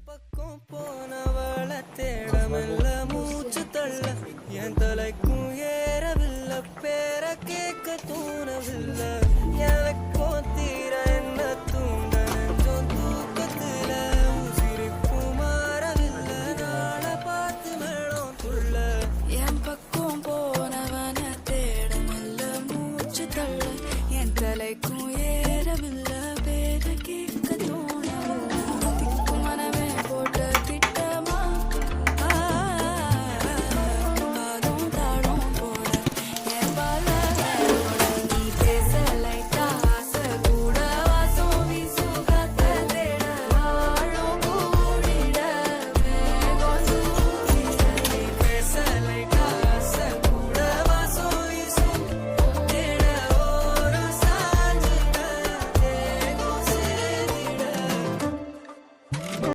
பக்கம் போனவள தேடமெல்ல மூச்சு தள்ள என் தலைக்கும் ஏறவில்லை பேர கேட்க தூணவில்லை